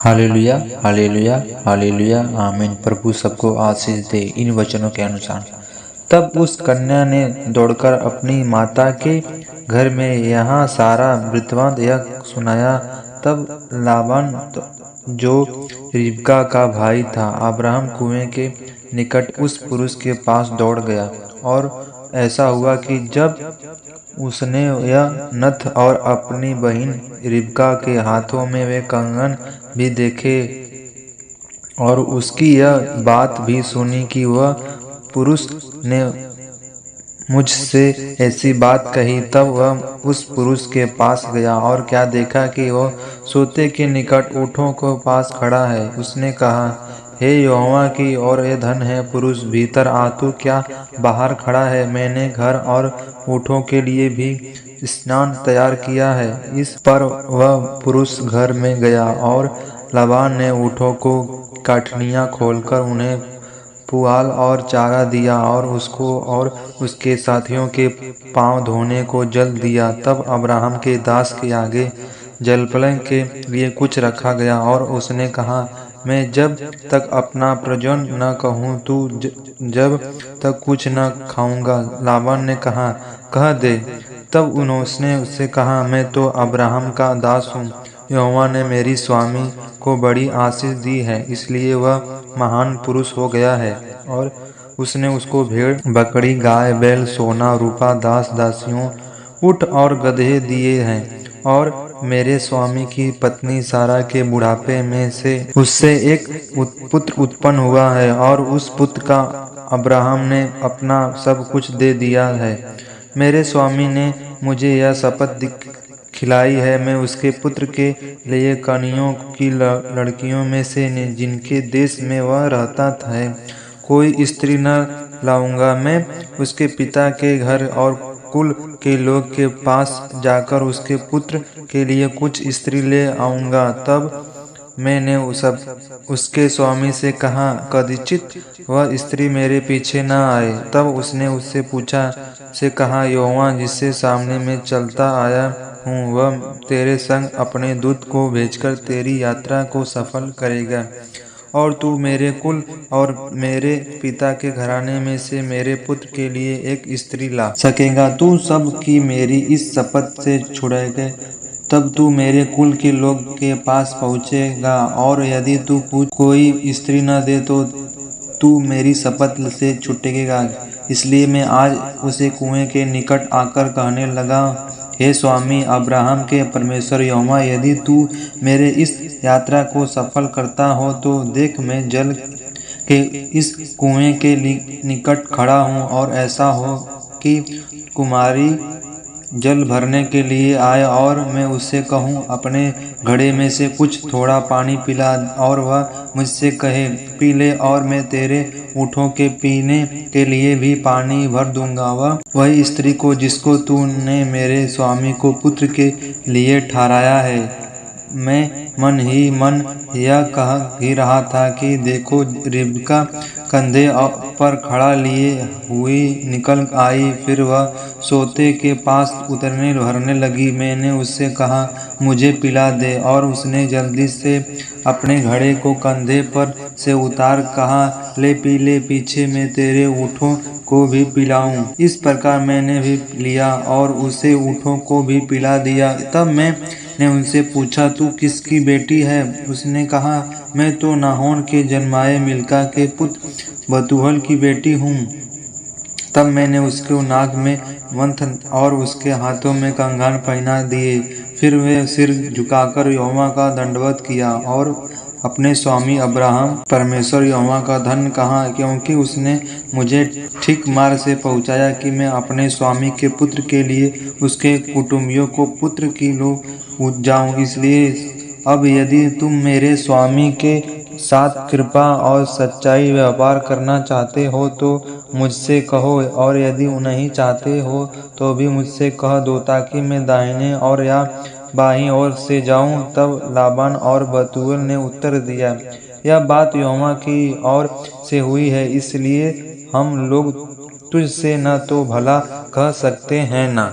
Hallelujah, hallelujah, hallelujah, आमीन। प्रभु सबको आशीष दे। इन वचनों के अनुसार तब उस कन्या ने दौड़कर अपनी माता के घर में यहाँ सारा वृत्तांत यह सुनाया। तब लाबान जो रिबका का भाई था अब्राहम कुएं के निकट उस पुरुष के पास दौड़ गया। और ऐसा हुआ कि जब उसने यह नथ और अपनी बहन रिबका के हाथों में वे कंगन भी देखे और उसकी यह बात भी सुनी कि वह पुरुष ने मुझसे ऐसी बात कही, तब वह उस पुरुष के पास गया और क्या देखा कि वह सोते के निकट ऊँटों के पास खड़ा है। उसने कहा, हे यहोवा की और ये धन है, पुरुष भीतर आ, तू क्या बाहर खड़ा है? मैंने घर और ऊँटों के लिए भी स्नान तैयार किया है। इस पर वह पुरुष घर में गया और लाबान ने ऊँटों को काठनियाँ खोलकर उन्हें पुआल और चारा दिया और उसको और उसके साथियों के पांव धोने को जल दिया। तब अब्राहम के दास के आगे जलप्रलय के लिए कुछ रखा गया और उसने कहा, मैं जब तक अपना प्रयोजन न कहूँ तू जब तक कुछ न खाऊंगा। लाबान ने कहा, कह दे। तब उन्होंने उससे कहा, मैं तो अब्राहम का दास हूँ। यहोवा ने मेरी स्वामी को बड़ी आशीष दी है, इसलिए वह महान पुरुष हो गया है। और उसने उसको भेड़ बकरी गाय बैल सोना रूपा दास दासियों ऊँट और गदहे दिए हैं। और मेरे स्वामी की पत्नी सारा के बुढ़ापे में से उससे एक पुत्र उत्पन्न हुआ है और उस पुत्र का अब्राहम ने अपना सब कुछ दे दिया है। मेरे स्वामी ने मुझे यह शपथ खिलाई है, मैं उसके पुत्र के लिए कनियों की लड़कियों में से जिनके देश में वह रहता है कोई स्त्री न लाऊंगा। मैं उसके पिता के घर और कुल के लोग के पास जाकर उसके पुत्र के लिए कुछ स्त्री ले आऊंगा। तब मैंने उसके स्वामी से कहा, कदाचित वह स्त्री मेरे पीछे न आए। तब उसने उससे पूछा से कहा, यहोवा जिससे सामने मैं चलता आया हूँ वह तेरे संग अपने दूत को भेजकर तेरी यात्रा को सफल करेगा और तू मेरे कुल और मेरे पिता के घराने में से मेरे पुत्र के लिए एक स्त्री ला सकेगा। तू सब की मेरी इस शपथ से छुड़ेगा, तब तू मेरे कुल के लोग के पास पहुँचेगा। और यदि तू कोई स्त्री न दे तो तू मेरी शपथ से छूटेगा। इसलिए मैं आज उसे कुएं के निकट आकर कहने लगा, हे स्वामी अब्राहम के परमेश्वर यहोवा, यदि तू मेरे इस यात्रा को सफल करता हो तो देख, मैं जल के इस कुएं के निकट खड़ा हूँ। और ऐसा हो कि कुमारी जल भरने के लिए आए और मैं उससे कहूँ, अपने घड़े में से कुछ थोड़ा पानी पिला, और वह मुझसे कहे, पी ले, और मैं तेरे ऊँटों के पीने के लिए भी पानी भर दूंगा। वही स्त्री को जिसको तूने मेरे स्वामी को पुत्र के लिए ठहराया है। मैं मन ही मन यह कह ही रहा था कि देखो, रिबका कंधे पर खड़ा लिए हुई निकल आई। फिर वह सोते के पास उतरने भरने लगी। मैंने उससे कहा, मुझे पिला दे, और उसने जल्दी से अपने घड़े को कंधे पर से उतार कहा, ले पी ले, पीछे मैं तेरे ऊँटों को भी पिलाऊं। इस प्रकार मैंने भी लिया और उसे ऊँटों को भी पिला दिया। तब मैंने उनसे पूछा, तू किसकी बेटी है? उसने कहा, मैं तो नाहोर के जन्माए मिल्का के पुत्र बतूएल की बेटी हूँ। तब मैंने उसके नाक में मंत्र और उसके हाथों में कंगन पहना दिए। फिर वे सिर झुकाकर यहोवा का दंडवत किया और अपने स्वामी अब्राहम परमेश्वर यहोवा का धन कहा, क्योंकि उसने मुझे ठीक मार्ग से पहुँचाया कि मैं अपने स्वामी के पुत्र के लिए उसके कुटुंबियों को पुत्र की लो जाऊँ। इसलिए अब यदि तुम मेरे स्वामी के साथ कृपा और सच्चाई व्यवहार करना चाहते हो तो मुझसे कहो, और यदि नहीं चाहते हो तो भी मुझसे कह दो, ताकि मैं दाहिने और या बाईं ओर से जाऊं। तब लाबान और बतूएल ने उत्तर दिया, यह बात यहोवा की ओर से हुई है, इसलिए हम लोग तुझसे न तो भला कह सकते हैं न